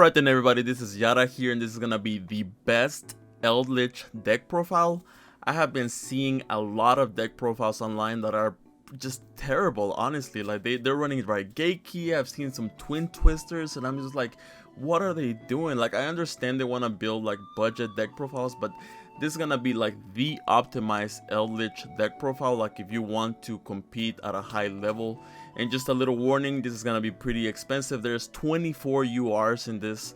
Alright then everybody, this is Yata here, and this is gonna be the best Eldlich deck profile. I have been seeing a lot of deck profiles online that are just terrible, honestly. Like they're running Raigeki. I've seen some Twin Twisters, and I'm just like, what are they doing? Like, I understand they want to build like budget deck profiles, but this is gonna be like the optimized Eldlich deck profile, like if you want to compete at a high level. And just a little warning, this is gonna be pretty expensive. There's 24 URs in this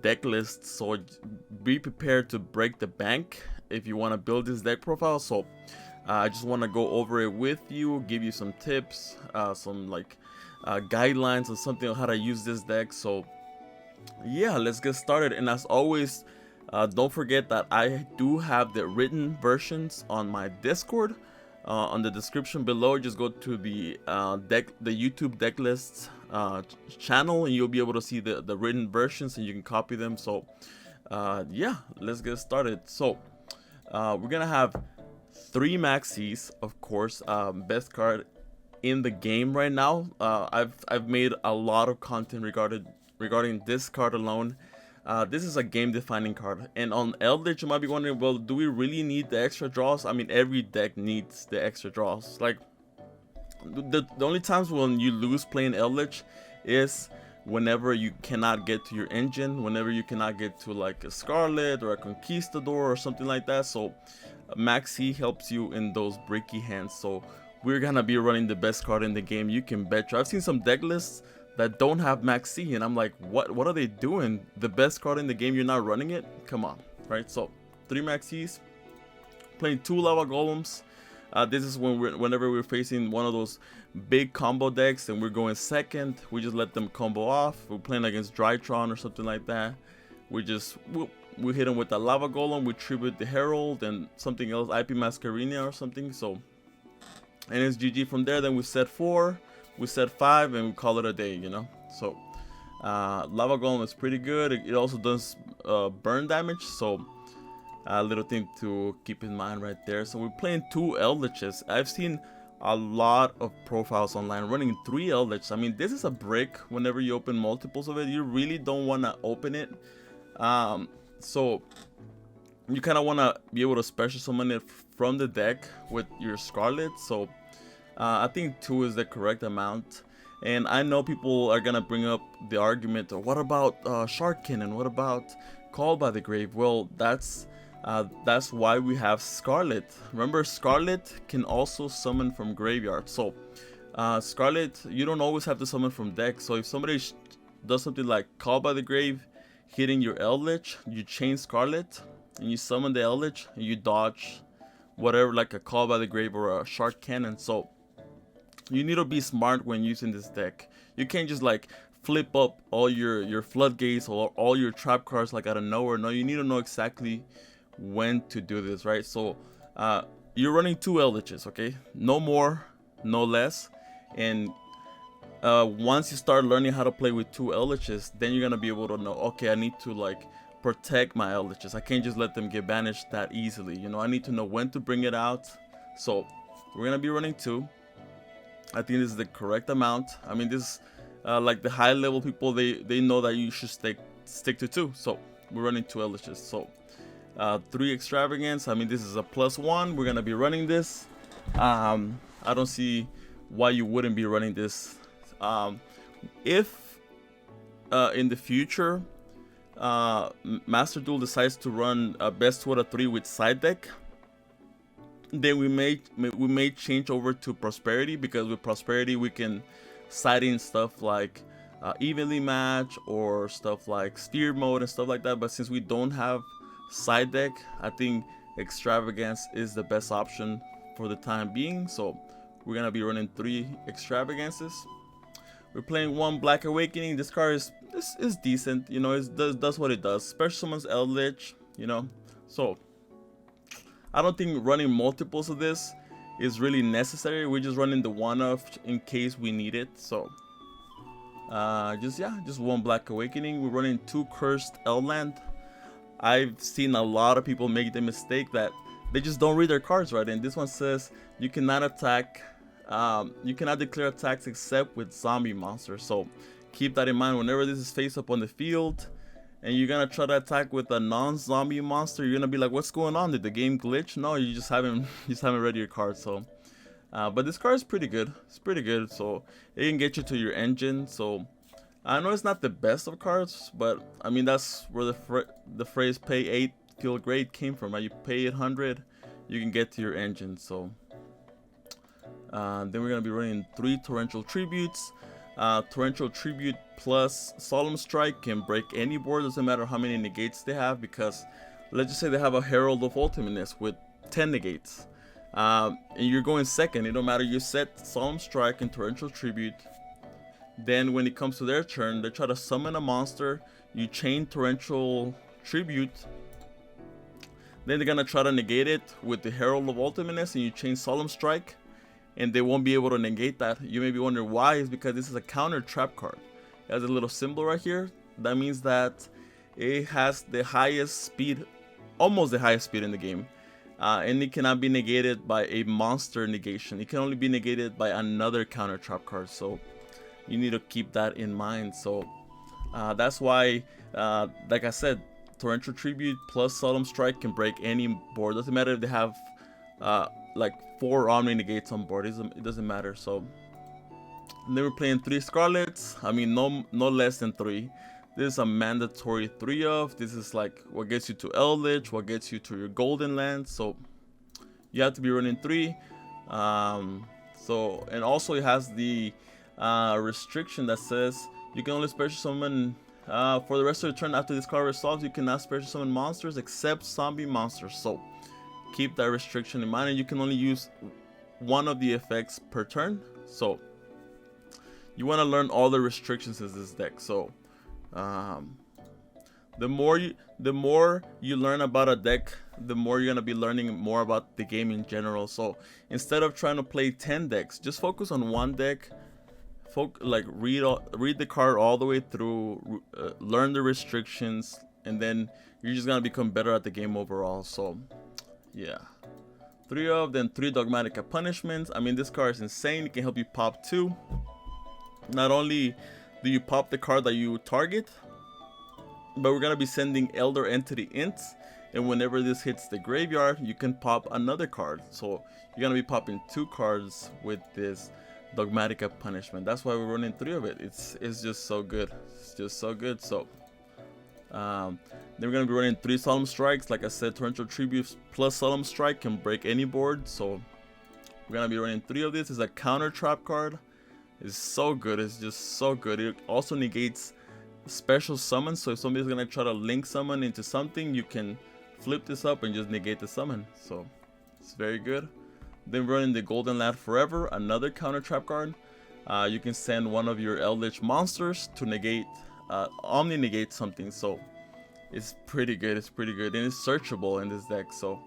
deck list, so be prepared to break the bank if you want to build this deck profile. So I just want to go over it with you, give you some tips, some like guidelines or something on how to use this deck. So yeah, let's get started. And as always, don't forget that I do have the written versions on my Discord. On the description below, just go to the YouTube deck lists channel, and you'll be able to see the written versions, and you can copy them. So yeah, let's get started. So we're gonna have 3 maxis, of course. Best card in the game right now. I've made a lot of content regarding this card alone. This is a game-defining card, and on Eldlich you might be wondering, well, do we really need the extra draws? I mean, every deck needs the extra draws. Like the only times when you lose playing Eldlich is whenever you cannot get to your engine, whenever you cannot get to like a Scarlet or a Conquistador or something like that. So Maxi helps you in those breaky hands. So we're gonna be running the best card in the game, you can bet you. I've seen some deck lists that don't have Maxi, and I'm like, what are they doing? The best card in the game, you're not running it? Come on, right? So 3 Maxis, playing 2 Lava Golems. This is whenever we're facing one of those big combo decks and we're going second, we just let them combo off. We're playing against Drytron or something like that. We hit them with a Lava Golem, we tribute the Herald and something else, IP Masquerina or something. So, and it's GG from there. Then we set 4. We set 5 and we call it a day, you know. So Lava Golem is pretty good. It also does burn damage, so a little thing to keep in mind right there. So we're playing 2 Eldliches. I've seen a lot of profiles online running 3 Eldlich. I mean, this is a brick. Whenever you open multiples of it, you really don't want to open it. So you kind of want to be able to special summon it from the deck with your Scarlet. So I think 2 is the correct amount. And I know people are gonna bring up the argument, what about Shark Cannon? What about Call by the Grave? Well, that's why we have Scarlet. Remember, Scarlet can also summon from graveyard. So Scarlet, you don't always have to summon from deck. So if somebody does something like Call by the Grave, hitting your Eldlich, you chain Scarlet and you summon the Eldlich and you dodge whatever, like a Call by the Grave or a Shark Cannon. So you need to be smart when using this deck. You can't just like flip up all your Floodgates or all your trap cards like out of nowhere. No, you need to know exactly when to do this, right? So you're running 2 Eldliches, okay? No more, no less. And once you start learning how to play with 2 Eldliches, then you're gonna be able to know, okay, I need to like protect my Eldliches. I can't just let them get banished that easily. You know, I need to know when to bring it out. So we're gonna be running 2. I think this is the correct amount. I mean, this like the high level people, they know that you should stick to 2. So we're running 2 Eldliches. So 3 Extravagance. I mean, this is a +1. We're gonna be running this. I don't see why you wouldn't be running this. If in the future Master Duel decides to run a best 2 out of 3 with side deck, then we may change over to Prosperity, because with Prosperity we can side in stuff like evenly match or stuff like steer mode and stuff like that. But since we don't have side deck, I think Extravagance is the best option for the time being. So we're gonna be running 3 Extravagances. We're playing 1 Black Awakening. This card is decent, you know. It does what it does. Special summons Eldlich, you know. So I don't think running multiples of this is really necessary. We're just running the 1-off in case we need it. So just 1 Black Awakening. We're running 2 Cursed Eldland. I've seen a lot of people make the mistake that they just don't read their cards right, and this one says you cannot attack, you cannot declare attacks except with zombie monsters. So keep that in mind whenever this is face up on the field and you're gonna try to attack with a non-zombie monster. You're gonna be like, what's going on? Did the game glitch? No, you just haven't read your card. So but this card is pretty good. It's pretty good. So it can get you to your engine. So I know it's not the best of cards, but I mean that's where the phrase "pay 8, feel great" came from. Right? You pay 800, you can get to your engine. So then we're gonna be running 3 torrential tributes. Torrential Tribute plus Solemn Strike can break any board, doesn't matter how many negates they have, because let's just say they have a Herald of Ultimateness with 10 negates. And you're going second, it don't matter, you set Solemn Strike and Torrential Tribute. Then when it comes to their turn, they try to summon a monster, you chain Torrential Tribute. Then they're gonna try to negate it with the Herald of Ultimateness and you chain Solemn Strike. And they won't be able to negate that. You may be wondering why. Is because this is a counter trap card. It has a little symbol right here. That means that it has the highest speed, almost the highest speed in the game. And it cannot be negated by a monster negation. It can only be negated by another counter trap card. So you need to keep that in mind. So that's why, like I said, Torrential Tribute plus Solemn Strike can break any board. Doesn't matter if they have like 4 Omni negates on board, it doesn't matter. So then we're playing 3 Scarlets. I mean, no less than 3. This is a mandatory 3 of. This is like what gets you to Eldlich, what gets you to your Golden Land. So you have to be running 3. So, and also it has the restriction that says you can only special summon for the rest of the turn after this card resolves. You cannot special summon monsters except zombie monsters. So keep that restriction in mind, and you can only use one of the effects per turn. So you want to learn all the restrictions in this deck. So the more you learn about a deck, the more you're gonna be learning more about the game in general. So instead of trying to play 10 decks, just focus on one deck. Read the card all the way through, learn the restrictions, and then you're just gonna become better at the game overall. So yeah, 3 of, then 3 Dogmatica Punishments. I mean, this card is insane. It can help you pop 2. Not only do you pop the card that you target, but we're gonna be sending Elder Entity Ints, and whenever this hits the graveyard, you can pop another card. So you're gonna be popping 2 cards with this Dogmatica Punishment. That's why we're running 3 of it. It's just so good. It's just so good. So then we're going to be running 3 Solemn Strikes. Like I said, Torrential Tribute plus Solemn Strike can break any board. So we're going to be running 3 of this. It's a counter trap card. It's so good. It's just so good. It also negates special summons. So if somebody's going to try to link summon into something, you can flip this up and just negate the summon. So it's very good. Then we're running the Golden Lad Forever, another counter trap card. You can send one of your Eldlich monsters to negate, Omni negate something. So it's pretty good. It's pretty good, and it's searchable in this deck. So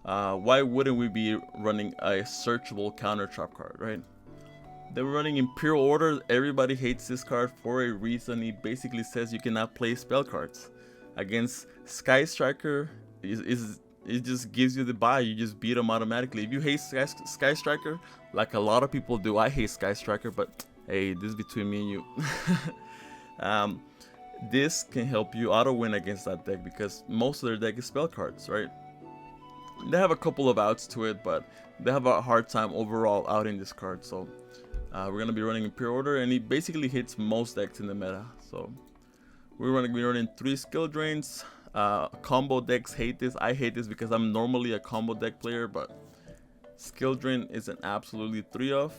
why wouldn't we be running a searchable counter trap card, right? Then we're running Imperial Order. Everybody hates this card for a reason. It basically says you cannot play spell cards against Sky Striker. It just gives you the buy. You just beat them automatically. If you hate Sky Striker, like a lot of people do, I hate Sky Striker, but hey, this is between me and you. This can help you auto win against that deck because most of their deck is spell cards, right? They have a couple of outs to it, but they have a hard time overall outing this card. So we're gonna be running Imperial Order, and he basically hits most decks in the meta. So we're gonna be running 3 skill drains. Combo decks hate this. I hate this because I'm normally a combo deck player, but skill drain is an absolutely 3 of.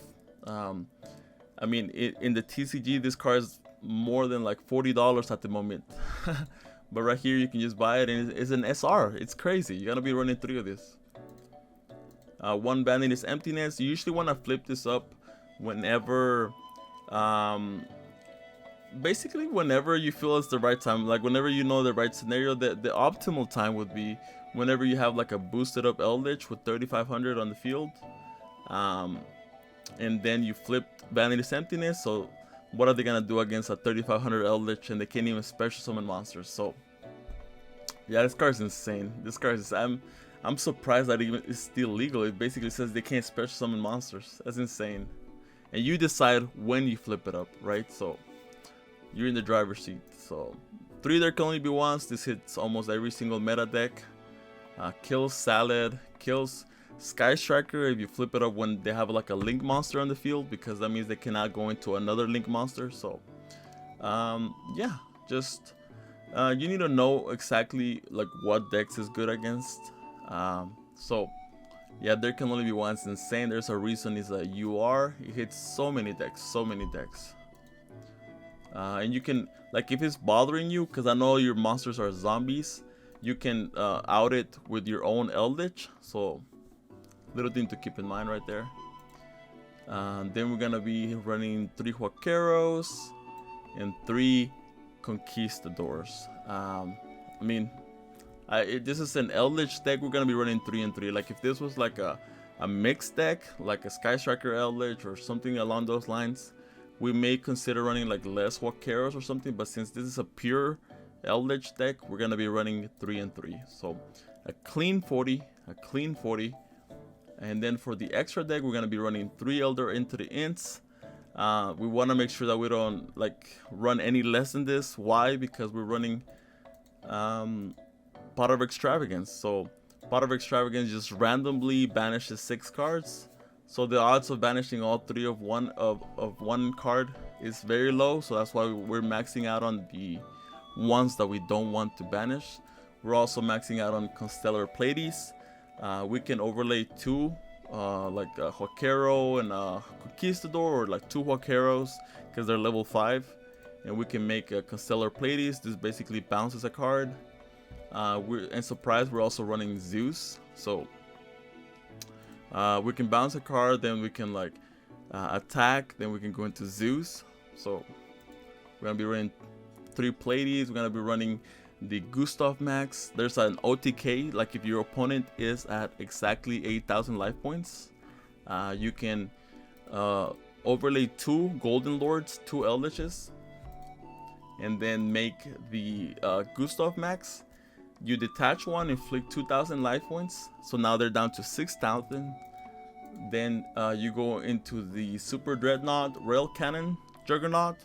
I mean, in the TCG, this card is more than like $40 at the moment. But right here, you can just buy it, and it's an SR. It's crazy. You're gonna be running 3 of this. 1 Vanity Emptiness. You usually want to flip this up whenever, basically whenever you feel it's the right time. Like whenever you know the right scenario. The optimal time would be whenever you have like a boosted up Eldlich with 3500 on the field, and then you flip Vanity's Emptiness. So what are they gonna do against a 3500 Eldlich, and they can't even special summon monsters? So yeah, this card is insane. This card is, I'm surprised that even it's still legal. It basically says they can't special summon monsters. That's insane. And you decide when you flip it up, right? So you're in the driver's seat. So 3 there can only be once. This hits almost every single meta deck. Kills Salad, kills Sky Striker if you flip it up when they have like a Link monster on the field, because that means they cannot go into another Link monster. So yeah, just you need to know exactly like what decks is good against. So yeah, there can only be one. It's insane. There's a reason it's a UR. It hits so many decks, so many decks. And you can, like, if it's bothering you, because I know your monsters are zombies, you can out it with your own Eldlich. So little thing to keep in mind right there. Then we're gonna be running 3 Huaqueros and 3 Conquistadors. I mean, this is an Eldlich deck. We're gonna be running 3 and 3. Like if this was like a mixed deck, like a Sky Striker Eldlich or something along those lines, we may consider running like less Huaqueros or something. But since this is a pure Eldlich deck, we're gonna be running 3 and 3. So a clean 40, a clean 40. And then for the extra deck, we're gonna be running 3 Elder into the Ints. We want to make sure that we don't like run any less than this. Why? Because we're running Pot of Extravagance. So Pot of Extravagance just randomly banishes 6 cards. So the odds of banishing all 3 of one card is very low. So that's why we're maxing out on the ones that we don't want to banish. We're also maxing out on Constellar Pleiades. We can overlay 2 like a Huaquero and a Conquistador, or like 2 Huaqueros because they're level 5, and we can make a Constellar Pleiades. This basically bounces a card. And surprise, we're also running Zeus, so we can bounce a card, then we can like attack, then we can go into Zeus. So we're gonna be running 3 Pleiades. We're gonna be running the Gustav Max. There's an OTK, like if your opponent is at exactly 8,000 life points, you can overlay 2 Golden Lords, 2 Eldliches, and then make the Gustav Max. You detach one, inflict 2,000 life points, so now they're down to 6,000. Then you go into the Super Dreadnought Rail Cannon Juggernaut,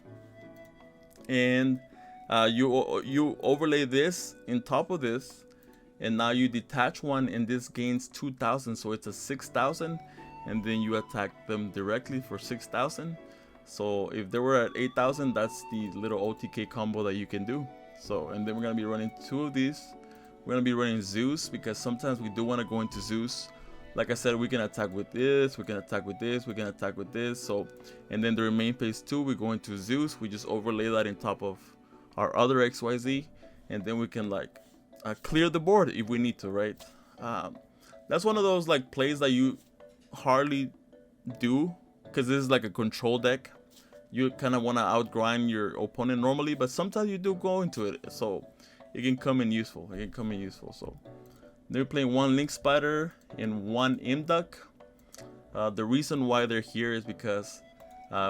and you overlay this in top of this, and now you detach one, and this gains 2,000, so it's a 6,000, and then you attack them directly for 6,000. So if they were at 8,000, that's the little OTK combo that you can do. So, and then we're gonna be running 2 of these. We're gonna be running Zeus because sometimes we do want to go into Zeus. Like I said, we can attack with this, we can attack with this, we can attack with this. So, and then the remain phase 2, we go into Zeus. We just overlay that in top of our other XYZ, and then we can like clear the board if we need to, right? That's one of those like plays that you hardly do because this is like a control deck. You kind of want to outgrind your opponent normally, but sometimes you do go into it, so it can come in useful. It can come in useful. So they're playing 1 Link Spider and 1 Imduck. The reason why they're here is because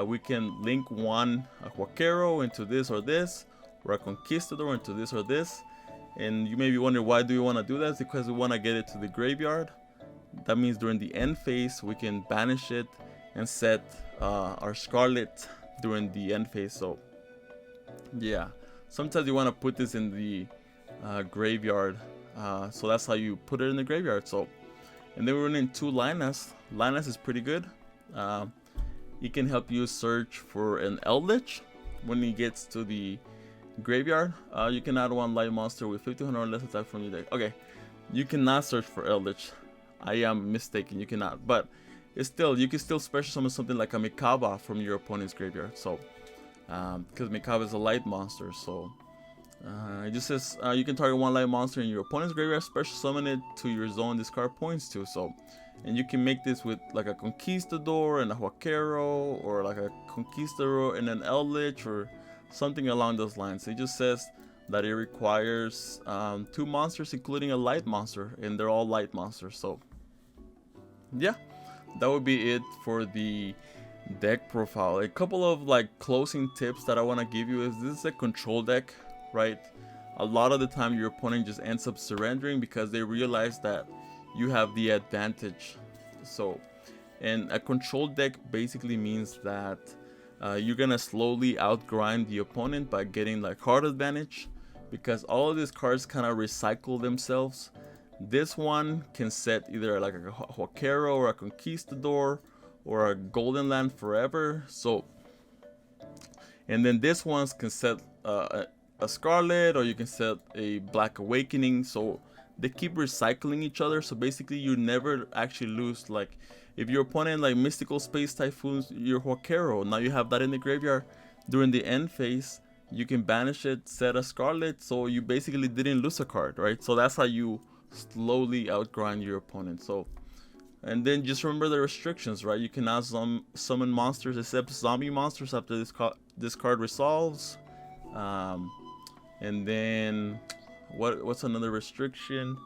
we can link one Huaquero into this or this, or a Conquistador into this or this. And you may be wondering, why do we want to do that? It's because we want to get it to the graveyard. That means during the end phase we can banish it and set our Scarlet during the end phase. So yeah, sometimes you want to put this in the graveyard, so that's how you put it in the graveyard. So, and then we're running 2 Linus. Linus is pretty good. He can help you search for an Eldlich when he gets to the graveyard. You can add 1 light monster with 1500 or less attack from your deck. Okay, you cannot search for Eldlich. I am mistaken, you cannot, but it's still, you can still special summon something like a Mikaba from your opponent's graveyard. So because Mikaba is a light monster, so it just says you can target 1 light monster in your opponent's graveyard, special summon it to your zone, discard points to. So, and you can make this with like a Conquistador and a Huaquero, or like a Conquistador and an Eldlich, or something along those lines. It just says that it requires 2 monsters including a light monster, and they're all light monsters. So yeah, that would be it for the deck profile. A couple of like closing tips that I want to give you is, this is a control deck, right? A lot of the time your opponent just ends up surrendering because they realize that you have the advantage. So, and a control deck basically means that you're gonna slowly outgrind the opponent by getting like card advantage, because all of these cards kind of recycle themselves. This one can set either like a Huaquero or a Conquistador or a Golden Land Forever. So, and then this ones can set a Scarlet, or you can set a Black Awakening. So they keep recycling each other. So basically, you never actually lose. Like if your opponent like Mystical Space Typhoons your Huaquero, now you have that in the graveyard. During the end phase, you can banish it, set a Scarlet, so you basically didn't lose a card, right? So that's how you slowly outgrind your opponent. So, and then just remember the restrictions, right? You cannot summon monsters except zombie monsters after this card resolves. And then what's another restriction?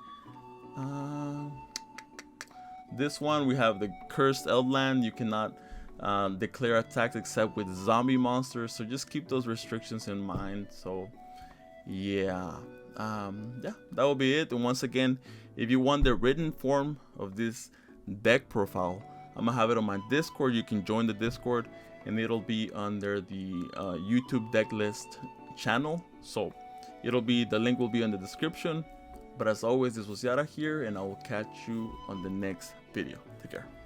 This one, we have the Cursed Eldland. You cannot declare attacks except with zombie monsters. So just keep those restrictions in mind. So yeah, yeah, that will be it. And once again, if you want the written form of this deck profile, I'm gonna have it on my Discord. You can join the Discord, and it'll be under the YouTube deck list channel. So the link will be in the description. But as always, this was Yata here, and I will catch you on the next video. Take care.